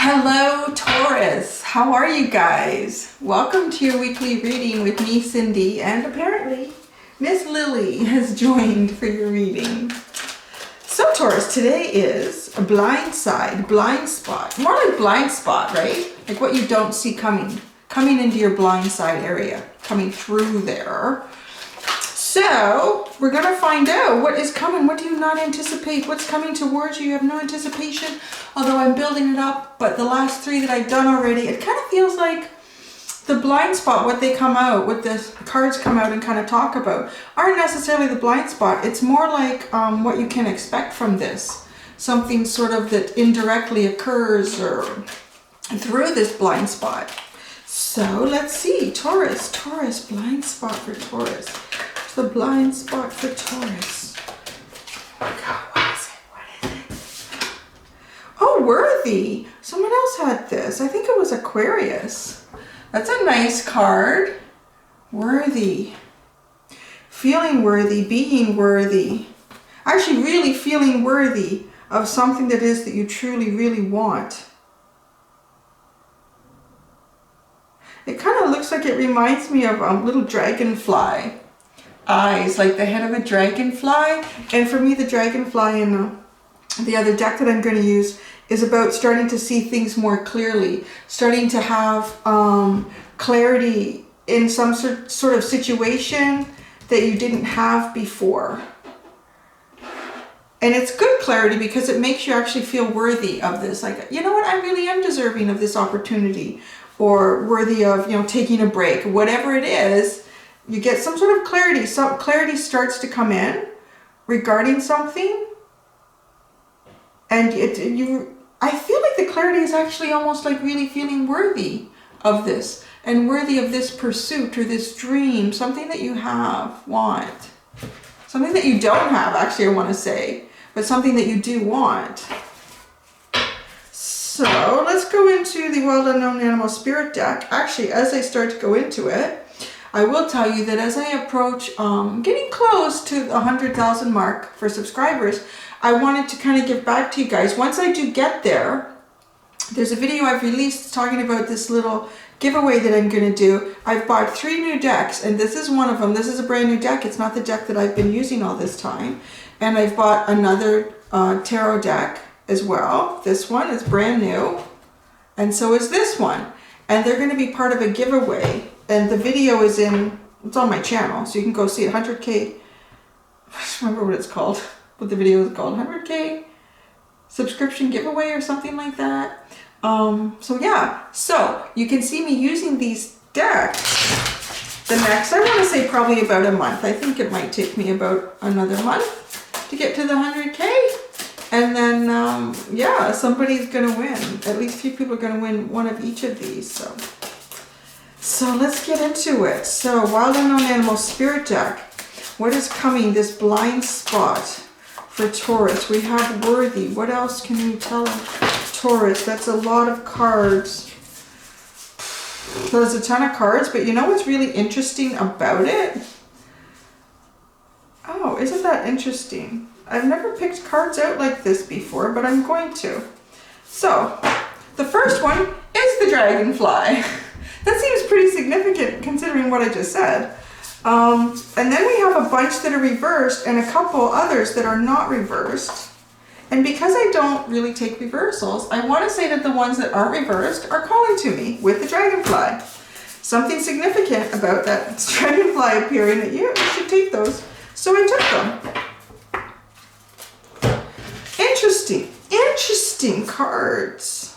Hello Taurus, how are you guys? Welcome to your weekly reading with me, Cindy, and apparently Miss Lily has joined for your reading. So Taurus, today is a blind side, blind spot, more like blind spot, right? Like what you don't see coming into your blind side area, coming through there. So we're going to find out what is coming. What do you not anticipate? What's coming towards you? You have no anticipation, although I'm building it up. But the last three that I've done already, it kind of feels like the blind spot, what they come out, what the cards come out and kind of talk about, aren't necessarily the blind spot. It's more like what you can expect from this. Something sort of that indirectly occurs or through this blind spot. So let's see. Taurus, blind spot for Taurus. The blind spot for Taurus. God, what is it? Oh, worthy. Someone else had this. I think it was Aquarius. That's a nice card. Worthy. Feeling worthy, being worthy. Actually really feeling worthy of something that is that you truly, really want. It kind of looks like it reminds me of a little dragonfly. Eyes, like the head of a dragonfly. And for me, the dragonfly in the other deck that I'm going to use is about starting to see things more clearly, starting to have clarity in some sort of situation that you didn't have before. And it's good clarity because it makes you actually feel worthy of this. Like, you know what, I really am deserving of this opportunity, or worthy of, you know, taking a break, whatever it is. You get some sort of clarity. Some clarity starts to come in regarding something. And I feel like the clarity is actually almost like really feeling worthy of this. And worthy of this pursuit or this dream. Something that you want. Something that you don't have, actually, I want to say. But something that you do want. So let's go into the Wild Unknown Animal Spirit deck. Actually, as I start to go into it, I will tell you that as I approach getting close to the 100,000 mark for subscribers, I wanted to kind of give back to you guys. Once I do get there, there's a video I've released talking about this little giveaway that I'm going to do. I've bought 3 new decks, and this is one of them. This is a brand new deck. It's not the deck that I've been using all this time. And I've bought another tarot deck as well. This one is brand new, and so is this one. And they're going to be part of a giveaway. And the video is it's on my channel, so you can go see it. 100K, I don't remember what it's called, what the video is called, 100K subscription giveaway or something like that. So yeah, so you can see me using these decks the next, I want to say probably about a month. I think it might take me about another month to get to the 100K. And then, yeah, somebody's going to win. At least 3 people are going to win one of each of these, So let's get into it. So Wild Unknown Animal Spirit deck. What is coming? This blind spot for Taurus. We have worthy. What else can you tell Taurus? That's a lot of cards. There's a ton of cards, but you know what's really interesting about it? Oh, isn't that interesting? I've never picked cards out like this before, but I'm going to. So the first one is the dragonfly. That seems pretty significant considering what I just said. And then we have a bunch that are reversed and a couple others that are not reversed. And because I don't really take reversals, I want to say that the ones that aren't reversed are calling to me with the dragonfly. Something significant about that dragonfly appearing that you should take those. So I took them. Interesting cards.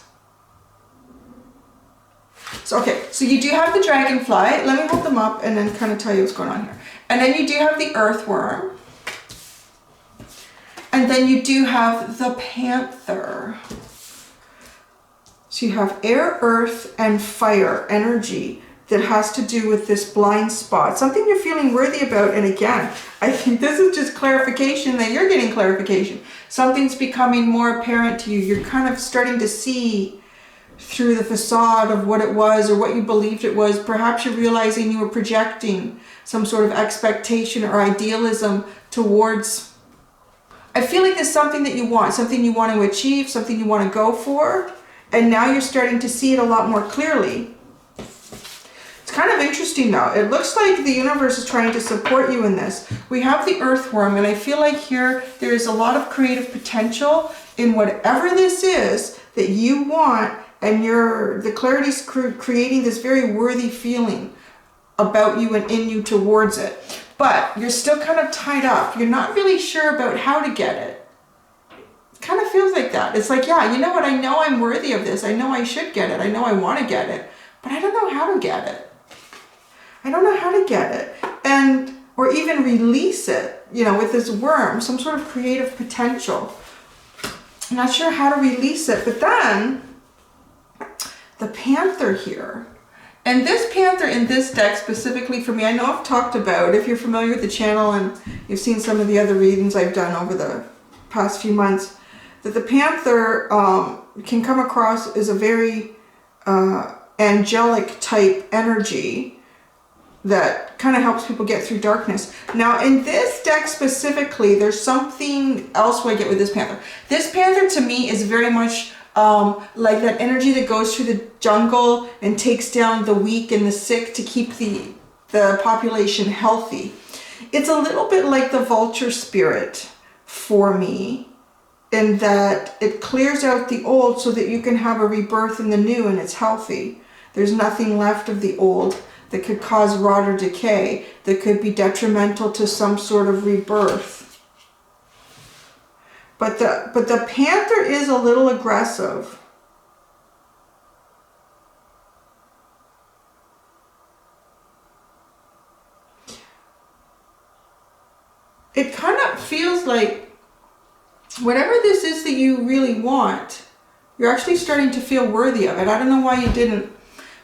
So, okay, so you do have the dragonfly. Let me hold them up and then kind of tell you what's going on here. And then you do have the earthworm. And then you do have the panther. So you have air, earth, and fire energy that has to do with this blind spot. Something you're feeling worthy about. And again, I think this is just clarification that you're getting clarification. Something's becoming more apparent to you. You're kind of starting to see through the facade of what it was or what you believed it was. Perhaps you're realizing you were projecting some sort of expectation or idealism towards. I feel like there's something that you want, something you want to achieve, something you want to go for. And now you're starting to see it a lot more clearly. It's kind of interesting though. It looks like the universe is trying to support you in this. We have the earthworm, and I feel like here there is a lot of creative potential in whatever this is that you want, and the clarity's creating this very worthy feeling about you and in you towards it. But you're still kind of tied up. You're not really sure about how to get it. It kind of feels like that. It's like, yeah, you know what? I know I'm worthy of this. I know I should get it. I know I want to get it, but I don't know how to get it. I don't know how to get it. Or even release it, you know, with this worm, some sort of creative potential. I'm not sure how to release it, but then the Panther here. And this Panther in this deck specifically for me, I know I've talked about, if you're familiar with the channel and you've seen some of the other readings I've done over the past few months, that the Panther can come across as a very angelic type energy that kind of helps people get through darkness. Now in this deck specifically, there's something else I get with this Panther. This Panther to me is very much like that energy that goes through the jungle and takes down the weak and the sick to keep the population healthy. It's a little bit like the vulture spirit for me, in that it clears out the old so that you can have a rebirth in the new and it's healthy. There's nothing left of the old that could cause rot or decay, that could be detrimental to some sort of rebirth. But the Panther is a little aggressive. It kind of feels like whatever this is that you really want, you're actually starting to feel worthy of it. I don't know why you didn't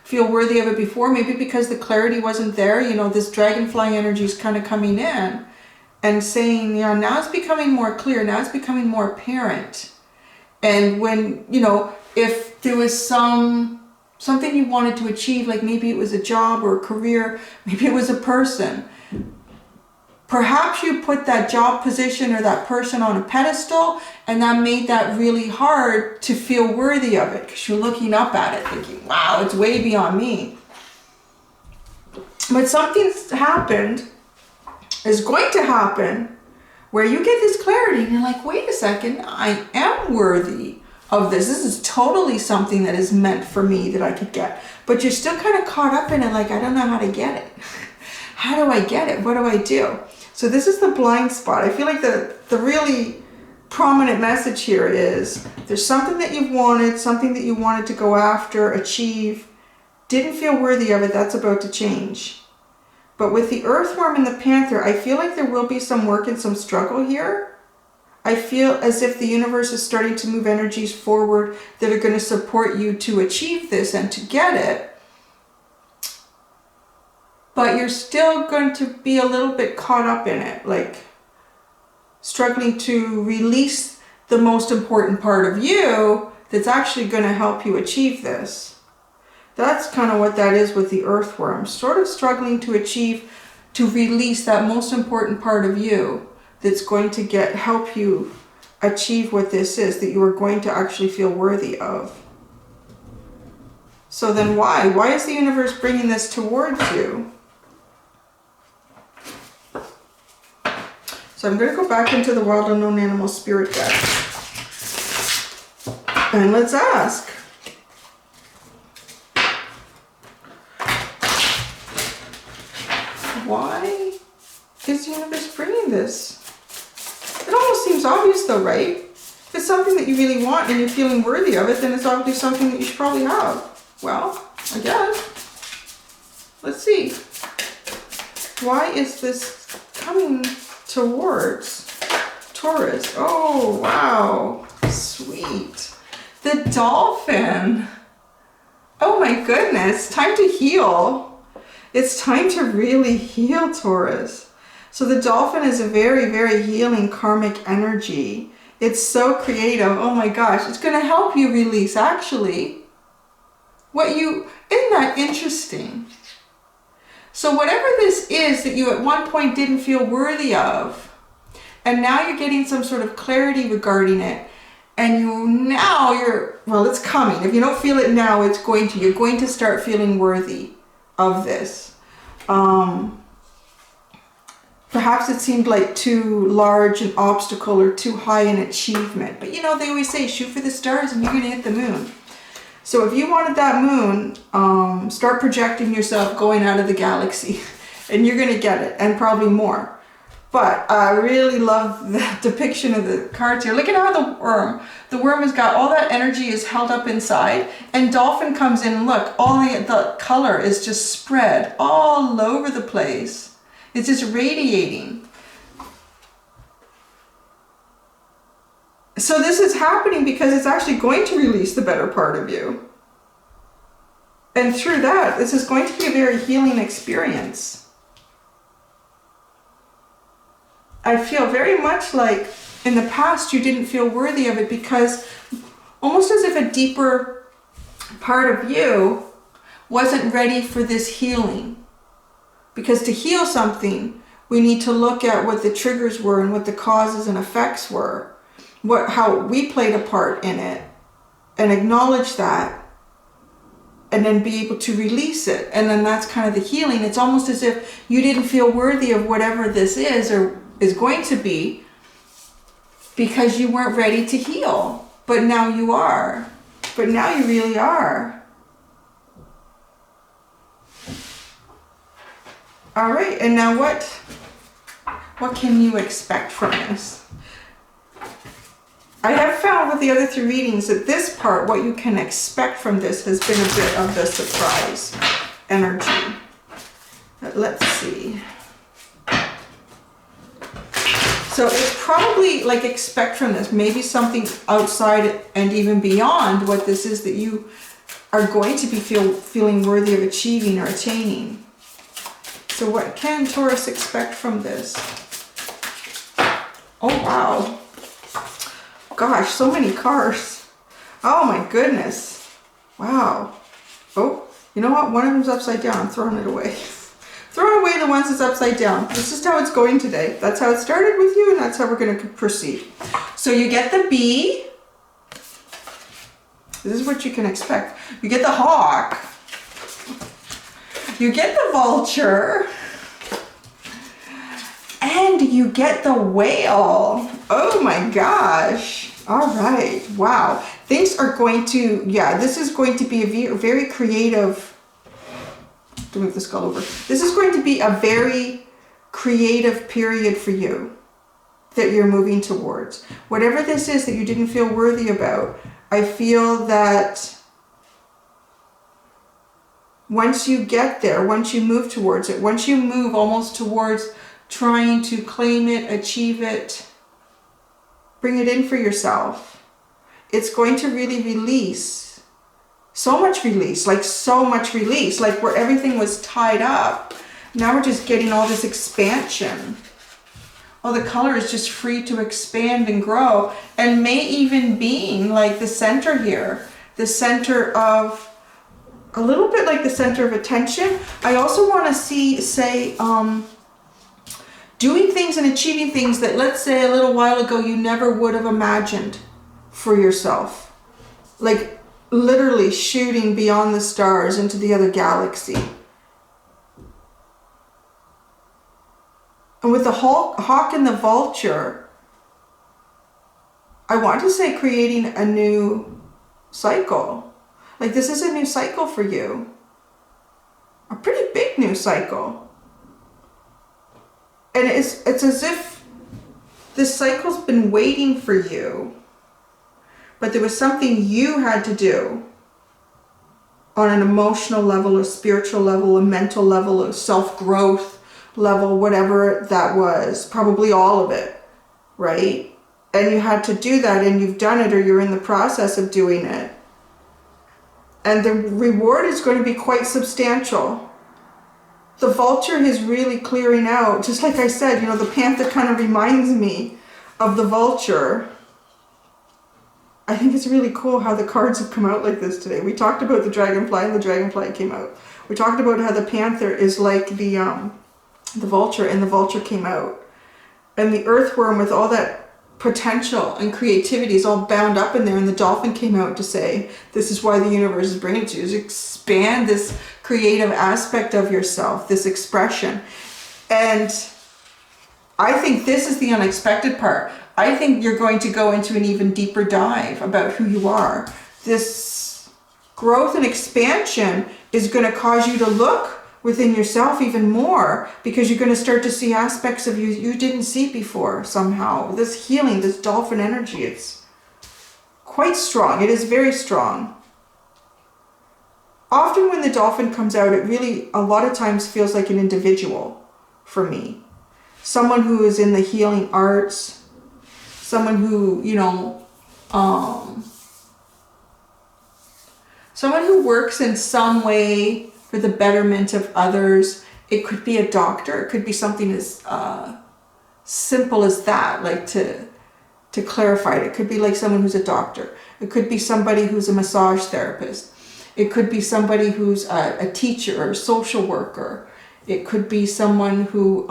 feel worthy of it before. Maybe because the clarity wasn't there. You know, this dragonfly energy is kind of coming in and saying, yeah, now it's becoming more clear. Now it's becoming more apparent. And when, you know, if there was something you wanted to achieve, like maybe it was a job or a career, maybe it was a person, perhaps you put that job position or that person on a pedestal, and that made that really hard to feel worthy of it because you're looking up at it thinking, wow, it's way beyond me. But something's happened, is going to happen, where you get this clarity and you're like, wait a second, I am worthy of this. This is totally something that is meant for me that I could get. But you're still kind of caught up in it, like, I don't know how to get it. How do I get it? What do I do? So this is the blind spot. I feel like the really prominent message here is there's something that you've wanted, something that you wanted to go after, achieve, didn't feel worthy of it. That's about to change. But with the earthworm and the Panther, I feel like there will be some work and some struggle here. I feel as if the universe is starting to move energies forward that are going to support you to achieve this and to get it. But you're still going to be a little bit caught up in it, like struggling to release the most important part of you that's actually going to help you achieve this. That's kind of what that is with the earthworm, sort of struggling to release that most important part of you that's going to help you achieve what this is, that you are going to actually feel worthy of. So then why? Why is the universe bringing this towards you? So I'm going to go back into the Wild Unknown Animal Spirit deck. And let's ask. Why is the universe bringing this? It almost seems obvious though, right? If it's something that you really want and you're feeling worthy of it, then it's obviously something that you should probably have. Well, I guess. Let's see. Why is this coming towards Taurus? Oh, wow. Sweet. The dolphin. Oh my goodness. Time to heal. It's time to really heal, Taurus. So the dolphin is a very, very healing karmic energy. It's so creative. Oh my gosh. It's going to help you release, actually. Isn't that interesting? So whatever this is that you at one point didn't feel worthy of, and now you're getting some sort of clarity regarding it, And well, it's coming. If you don't feel it now, you're going to start feeling worthy of this. Perhaps it seemed like too large an obstacle or too high an achievement. But they always say, shoot for the stars and you're going to hit the moon. So if you wanted that moon, start projecting yourself going out of the galaxy and you're going to get it, and probably more. But I really love the depiction of the cards here. Look at how the worm has got all that energy is held up inside, and dolphin comes in and look, all the color is just spread all over the place. It's just radiating. So this is happening because it's actually going to release the better part of you. And through that, this is going to be a very healing experience. I feel very much like in the past you didn't feel worthy of it, because almost as if a deeper part of you wasn't ready for this healing. Because to heal something, we need to look at what the triggers were and what the causes and effects were, how we played a part in it, and acknowledge that, and then be able to release it. And then that's kind of the healing. It's almost as if you didn't feel worthy of whatever this is or is going to be, because you weren't ready to heal. But now you are. But now you really are. All right, and now what can you expect from this? I have found with the other 3 readings that this part, what you can expect from this, has been a bit of the surprise energy. But let's see. So it's probably like expect from this, maybe something outside and even beyond what this is that you are going to be feeling worthy of achieving or attaining. So what can Taurus expect from this? Oh, wow. Gosh, so many cards. Oh my goodness. Wow. Oh, you know what? One of them's upside down. I'm throwing it away. Throwing away the ones that's upside down. This is how it's going today. That's how it started with you, and that's how we're going to proceed. So you get the bee. This is what you can expect. You get the hawk. You get the vulture. And you get the whale. Oh my gosh. All right. Wow. Things are going to, this is going to be a very creative, to move the skull over. This is going to be a very creative period for you that you're moving towards. Whatever this is that you didn't feel worthy about, I feel that once you get there, once you move towards it, once you move almost towards trying to claim it, achieve it, bring it in for yourself, it's going to really release. So much release, like where everything was tied up. Now we're just getting all this expansion. Oh, the color is just free to expand and grow, and may even being like the center here, the center of, a little bit like the center of attention. I also want to say, doing things and achieving things that, let's say, a little while ago you never would have imagined for yourself. Like literally shooting beyond the stars into the other galaxy. And with the hawk and the vulture, I want to say creating a new cycle. Like this is a new cycle for you. A pretty big new cycle. And it's as if this cycle's been waiting for you. But there was something you had to do on an emotional level, a spiritual level, a mental level, a self-growth level, whatever that was, probably all of it, right? And you had to do that, and you've done it, or you're in the process of doing it. And the reward is going to be quite substantial. The vulture is really clearing out. Just like I said, the panther kind of reminds me of the vulture. I think it's really cool how the cards have come out like this today. We talked about the dragonfly, and the dragonfly came out. We talked about how the panther is like the vulture, and the vulture came out. And the earthworm with all that potential and creativity is all bound up in there, and the dolphin came out to say this is why the universe is bringing it to you, is expand this creative aspect of yourself, this expression. And I think this is the unexpected part. I think you're going to go into an even deeper dive about who you are. This growth and expansion is going to cause you to look within yourself even more, because you're going to start to see aspects of you you didn't see before somehow. This healing, this dolphin energy, it's quite strong. It is very strong. Often when the dolphin comes out, it really a lot of times feels like an individual for me. Someone who is in the healing arts, someone who, you know, someone who works in some way for the betterment of others. It could be a doctor. It could be something as simple as that, like to clarify it. It could be like someone who's a doctor. It could be somebody who's a massage therapist. It could be somebody who's a teacher or a social worker. It could be someone who,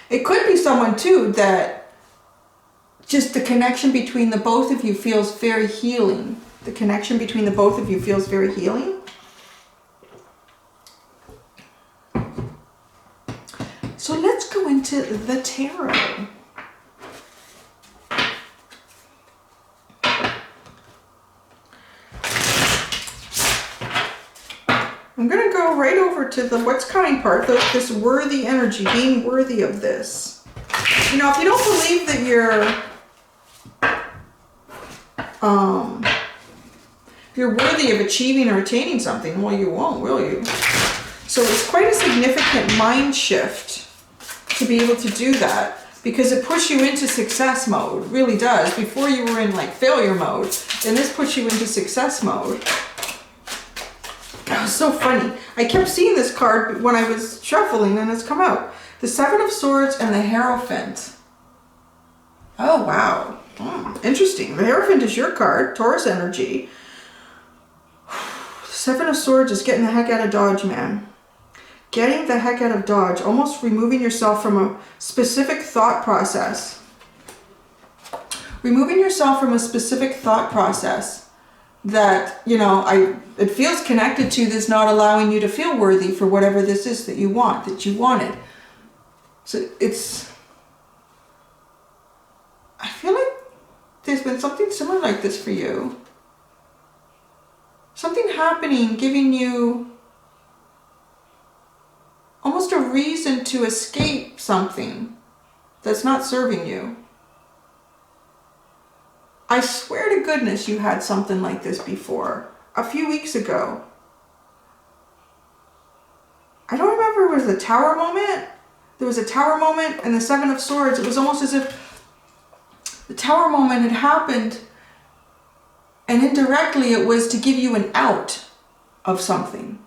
it could be someone too that just the connection between the both of you feels very healing. The connection between the both of you feels very healing. So let's go into the tarot. I'm going to go right over to the what's coming part, this worthy energy, being worthy of this. You know, if you don't believe that you're worthy of achieving or attaining something, well, you won't, will you? So it's quite a significant mind shift to be able to do that, because it puts you into success mode. It really does. Before you were in like failure mode, and this puts you into success mode. That was so funny. I kept seeing this card when I was shuffling, and it's come out. The Seven of Swords and the Hierophant. Oh, wow. Interesting. The Hierophant is your card, Taurus energy. Seven of Swords is getting the heck out of Dodge, man. Getting the heck out of Dodge. Almost removing yourself from a specific thought process. Removing yourself from a specific thought process that, you know, it feels connected to this not allowing you to feel worthy for whatever this is that you want, that you wanted. So I feel like there's been something similar like this for you. Something happening, giving you almost a reason to escape something that's not serving you. I swear to goodness you had something like this before, a few weeks ago. I don't remember if it was a tower moment. There was a tower moment and the Seven of Swords. It was almost as if the tower moment had happened, and indirectly it was to give you an out of something,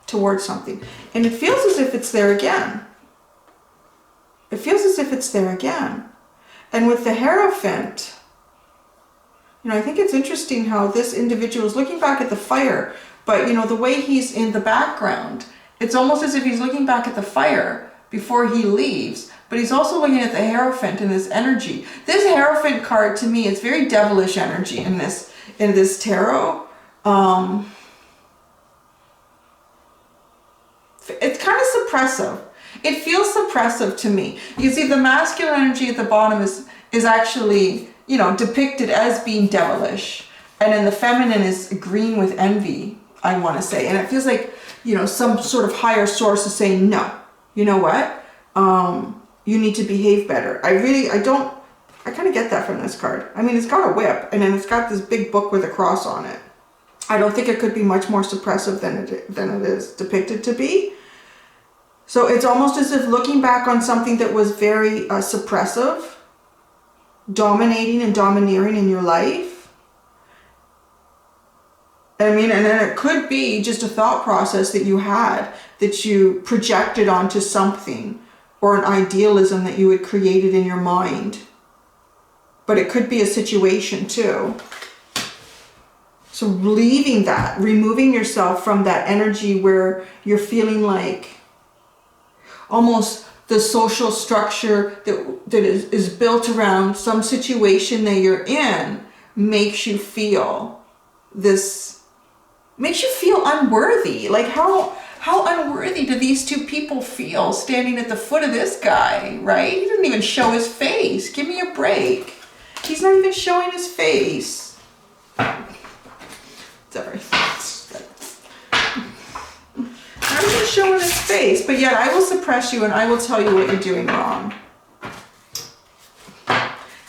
towards something. And it feels as if it's there again. It feels as if it's there again. And with the Hierophant, you know, I think it's interesting how this individual is looking back at the fire, but you know, the way he's in the background, it's almost as if he's looking back at the fire before he leaves, but he's also looking at the Hierophant and this energy. This Hierophant card, to me, it's very devilish energy in this tarot. It's kind of suppressive. It feels suppressive to me. You see the masculine energy at the bottom is actually, you know, depicted as being devilish, and then the feminine is green with envy, I want to say. And it feels like, you know, some sort of higher source is saying, no, you know what? You need to behave better. I kind of get that from this card. I mean, it's got a whip, and then it's got this big book with a cross on it. I don't think it could be much more suppressive than it is depicted to be. So it's almost as if looking back on something that was very suppressive, dominating and domineering in your life. I mean, and then it could be just a thought process that you had, that you projected onto something, or an idealism that you had created in your mind. But it could be a situation too. So leaving that, removing yourself from that energy where you're feeling like almost the social structure that is built around some situation that you're in makes you feel unworthy. Like how unworthy do these two people feel standing at the foot of this guy, right? He didn't even show his face. Give me a break. He's not even showing his face. Sorry. Not even showing his face, but yet I will suppress you and I will tell you what you're doing wrong.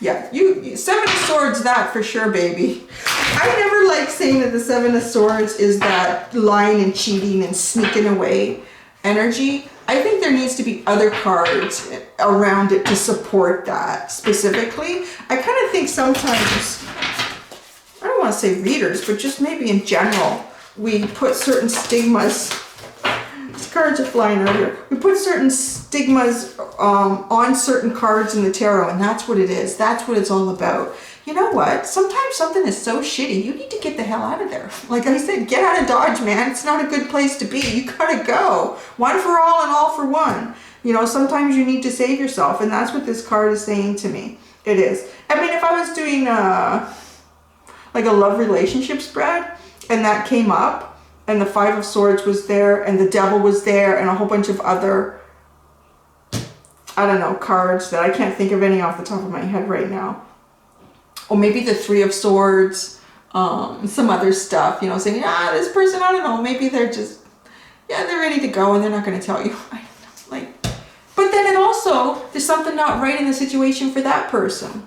Yeah, you Seven of Swords, that for sure, baby. I never like saying that the Seven of Swords is that lying and cheating and sneaking away energy. I think there needs to be other cards around it to support that specifically. I kind of think sometimes, I don't want to say readers, but just maybe in general, we put certain stigmas, these cards are flying earlier, we put certain stigmas on certain cards in the tarot, and that's what it is. That's what it's all about. You know what? Sometimes something is so shitty, you need to get the hell out of there. Like I said, get out of Dodge, man. It's not a good place to be. You gotta go. One for all and all for one. You know, sometimes you need to save yourself, and that's what this card is saying to me. It is. I mean, if I was doing like a love relationship spread, and that came up, and the Five of Swords was there, and the Devil was there, and a whole bunch of other, I don't know, cards that I can't think of any off the top of my head right now. Or maybe the Three of Swords, some other stuff, you know, saying, this person, I don't know, maybe they're just, they're ready to go and they're not going to tell you. I don't know, like, but then it also, there's something not right in the situation for that person.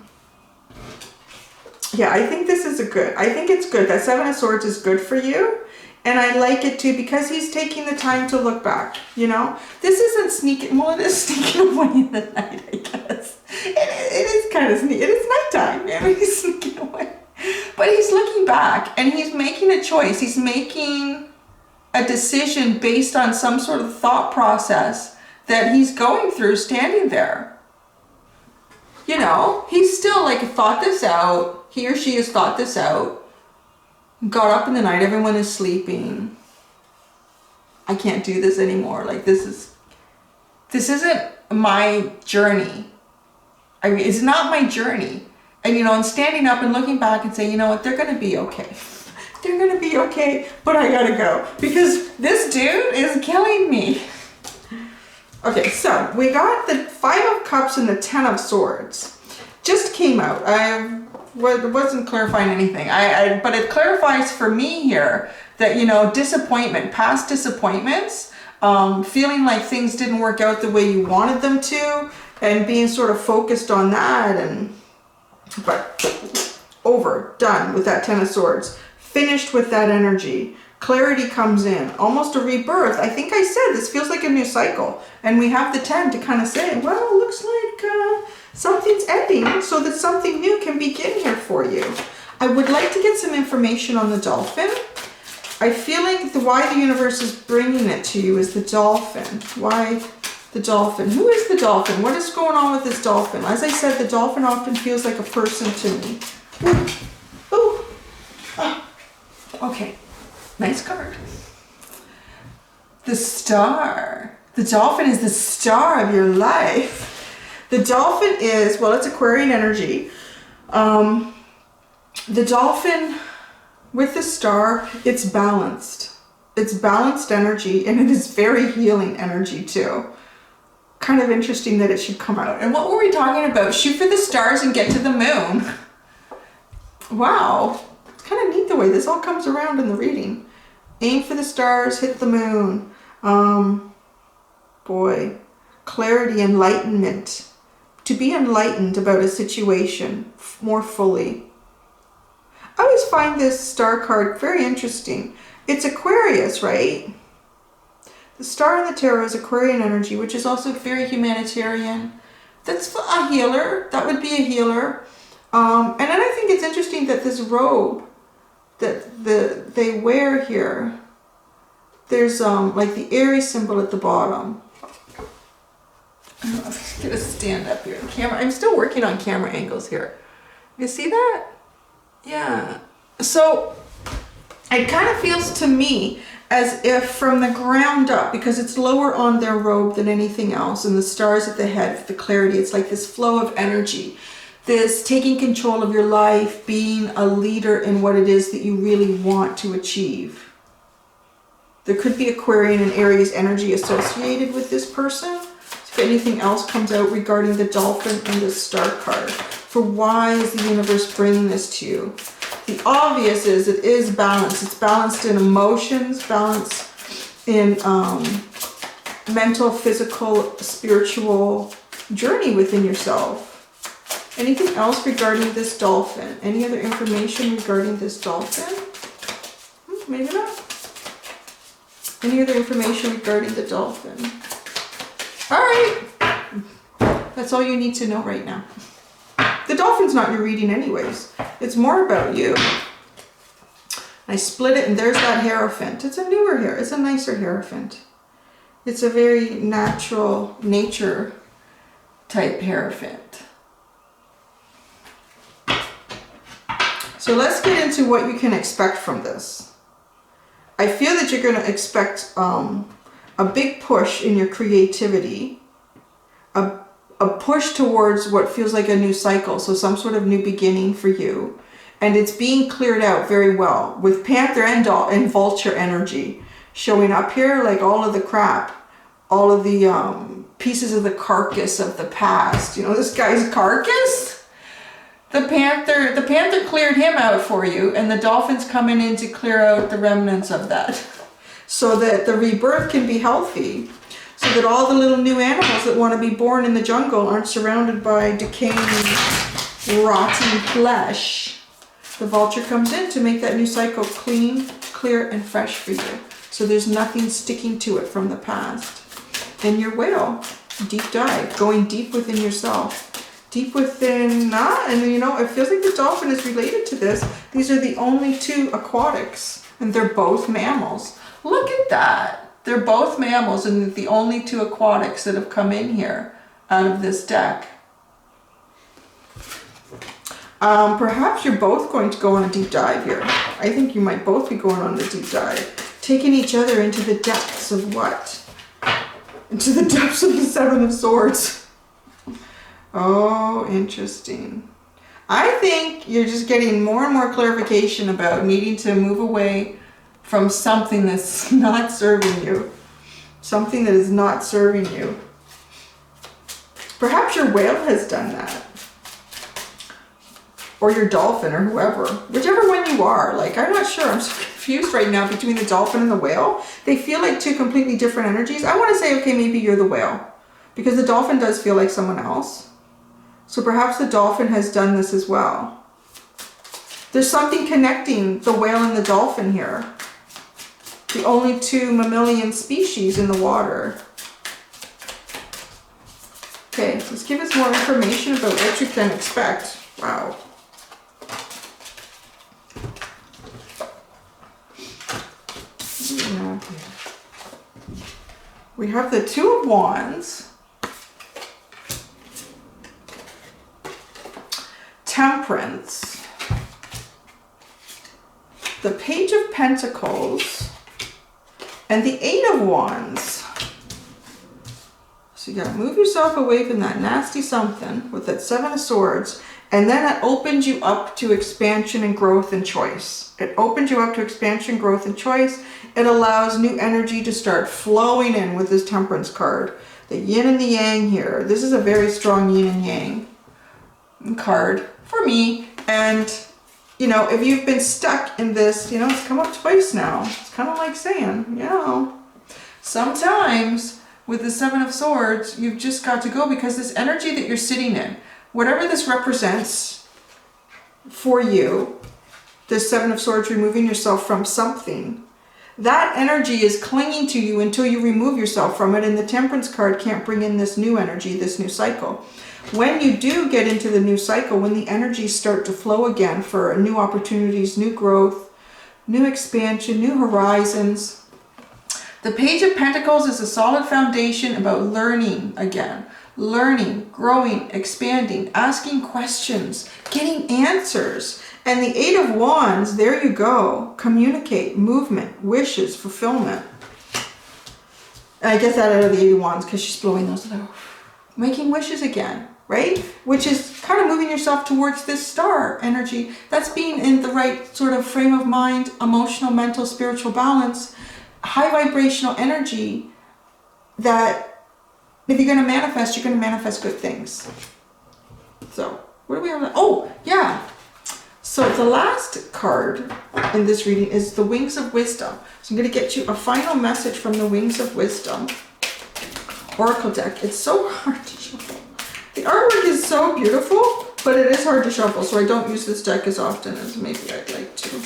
Yeah, I think this is I think it's good. That Seven of Swords is good for you. And I like it too because he's taking the time to look back, you know. This isn't sneaking, well, it is sneaking away in the night, I guess. It is kind of sneaky. It is nighttime, and he's sneaking away. But he's looking back and he's making a choice. He's making a decision based on some sort of thought process that he's going through standing there. You know, he's still like thought this out. He or she has thought this out. Got up in the night, everyone is sleeping. I can't do this anymore. Like this isn't my journey. I mean, it's not my journey. And you know, and standing up and looking back and saying, you know what, they're gonna be okay. They're gonna be okay, but I gotta go. Because this dude is killing me. Okay, so we got the Five of Cups and the Ten of Swords. Just came out. I wasn't clarifying anything. But it clarifies for me here that, you know, disappointment, past disappointments, feeling like things didn't work out the way you wanted them to, and being sort of focused on that, but done with that Ten of Swords, finished with that energy. Clarity comes in, almost a rebirth. I think I said this feels like a new cycle, and we have the 10 to kind of say, well, it looks like something's ending so that something new can begin here for you. I would like to get some information on the dolphin. I feel like why the universe is bringing it to you is the dolphin. Why the dolphin? Who is the dolphin? What is going on with this dolphin? As I said, the dolphin often feels like a person to me. Ooh. Ooh. Ah. Okay. Nice card. The Star. The dolphin is the star of your life. The dolphin is, well, it's Aquarian energy. The dolphin with the star, it's balanced. It's balanced energy, and it is very healing energy too. Kind of interesting that it should come out. And what were we talking about? Shoot for the stars and get to the moon. Wow. It's kind of neat the way this all comes around in the reading. Aim for the stars, hit the moon. Boy. Clarity, enlightenment. To be enlightened about a situation more fully. I always find this star card very interesting. It's Aquarius, right? The star in the tarot is Aquarian energy, which is also very humanitarian. That's a healer. That would be a healer. And then I think it's interesting that this robe that they wear here, there's like the Aries symbol at the bottom. I'm gonna stand up here. Camera. I'm still working on camera angles here. You see that? Yeah. So it kind of feels to me as if from the ground up, because it's lower on their robe than anything else, and the stars at the head, the clarity, it's like this flow of energy, this taking control of your life, being a leader in what it is that you really want to achieve. There could be Aquarian and Aries energy associated with this person. If anything else comes out regarding the dolphin and the star card, for why is the universe bringing this to you? The obvious is it is balanced. It's balanced in emotions, balanced in mental, physical, spiritual journey within yourself. Anything else regarding this dolphin? Any other information regarding this dolphin? Maybe not. Any other information regarding the dolphin? All right. That's all you need to know right now. The dolphin's not your reading anyways. It's more about you. I split it and there's that Hierophant. It's a newer hair. It's a nicer Hierophant. It's a very natural nature type Hierophant. So let's get into what you can expect from this. I feel that you're going to expect a big push in your creativity, a push towards what feels like a new cycle, so some sort of new beginning for you. And it's being cleared out very well with Panther and Vulture energy showing up here, like all of the crap, all of the pieces of the carcass of the past. You know, this guy's carcass? The Panther cleared him out for you, and the Dolphin's coming in to clear out the remnants of that, so that the rebirth can be healthy. So that all the little new animals that want to be born in the jungle aren't surrounded by decaying, rotting flesh. The Vulture comes in to make that new cycle clean, clear, and fresh for you. So there's nothing sticking to it from the past. And your Whale, deep dive, going deep within yourself. Deep within, and you know, it feels like the Dolphin is related to this. These are the only two aquatics, and they're both mammals. Look at that. They're both mammals and the only two aquatics that have come in here out of this deck. Perhaps you're both going to go on a deep dive here. I think you might both be going on a deep dive. Taking each other into the depths of what? Into the depths of the Seven of Swords. Oh, interesting. I think you're just getting more and more clarification about needing to move away from something that's not serving you. Something that is not serving you. Perhaps your Whale has done that. Or your Dolphin or whoever. Whichever one you are. Like, I'm not sure. I'm so confused right now between the Dolphin and the Whale. They feel like two completely different energies. I want to say, okay, maybe you're the Whale. Because the Dolphin does feel like someone else. So perhaps the Dolphin has done this as well. There's something connecting the Whale and the Dolphin here. The only two mammalian species in the water. Okay, let's give us more information about what you can expect. Wow. We have the Two of Wands. Temperance. The Page of Pentacles. And the Eight of Wands. So you gotta move yourself away from that nasty something with that Seven of Swords. And then it opens you up to expansion and growth and choice. It opens you up to expansion, growth, and choice. It allows new energy to start flowing in with this Temperance card. The yin and the yang here. This is a very strong yin and yang card for me. And you know, if you've been stuck in this, you know, it's come up twice now. It's kind of like saying, you know, sometimes with the Seven of Swords, you've just got to go, because this energy that you're sitting in, whatever this represents for you, this Seven of Swords, removing yourself from something, that energy is clinging to you until you remove yourself from it, and the Temperance card can't bring in this new energy, this new cycle. When you do get into the new cycle, when the energies start to flow again for new opportunities, new growth, new expansion, new horizons, the Page of Pentacles is a solid foundation about learning again. Learning, growing, expanding, asking questions, getting answers. And the Eight of Wands, there you go. Communicate, movement, wishes, fulfillment. And I get that out of the Eight of Wands because she's blowing those little, making wishes again, right? Which is kind of moving yourself towards this star energy. That's being in the right sort of frame of mind, emotional, mental, spiritual balance, high vibrational energy that if you're going to manifest, you're going to manifest good things. So, what do we have? Oh, yeah. So the last card in this reading is the Wings of Wisdom. So I'm going to get you a final message from the Wings of Wisdom Oracle deck. It's so hard to shuffle. The artwork is so beautiful, but it is hard to shuffle, so I don't use this deck as often as maybe I'd like to.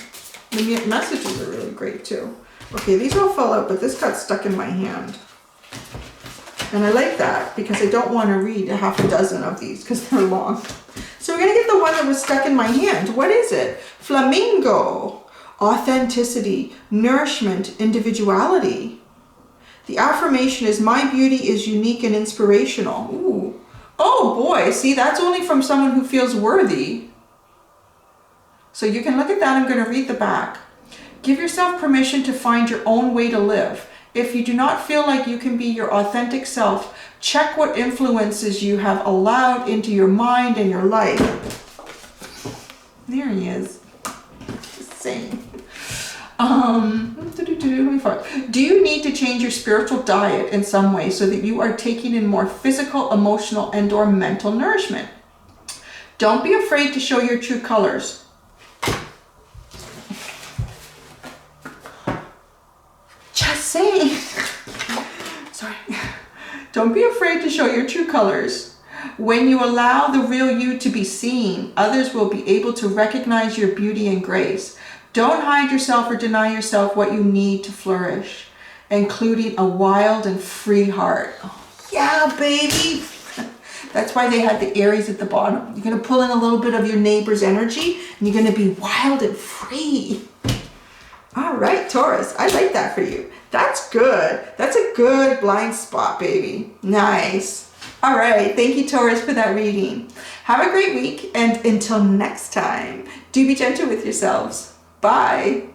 The messages are really great too. Okay, these all fell out, but this got stuck in my hand. And I like that because I don't want to read a half a dozen of these because they're long. So we're going to get the one that was stuck in my hand. What is it? Flamingo. Authenticity, nourishment, individuality. The affirmation is, my beauty is unique and inspirational. Ooh. Oh boy, see, that's only from someone who feels worthy. So you can look at that. I'm going to read the back. Give yourself permission to find your own way to live. If you do not feel like you can be your authentic self, check what influences you have allowed into your mind and your life. There he is. Just saying. Do you need to change your spiritual diet in some way so that you are taking in more physical, emotional, and or mental nourishment? Don't be afraid to show your true colors. Just saying. Sorry. Don't be afraid to show your true colors. When you allow the real you to be seen, others will be able to recognize your beauty and grace. Don't hide yourself or deny yourself what you need to flourish, including a wild and free heart. Oh, yeah, baby. That's why they had the Aries at the bottom. You're going to pull in a little bit of your neighbor's energy, and you're going to be wild and free. All right, Taurus, I like that for you. That's good. That's a good blind spot, baby. Nice. All right, thank you, Taurus, for that reading. Have a great week, and until next time, do be gentle with yourselves. Bye.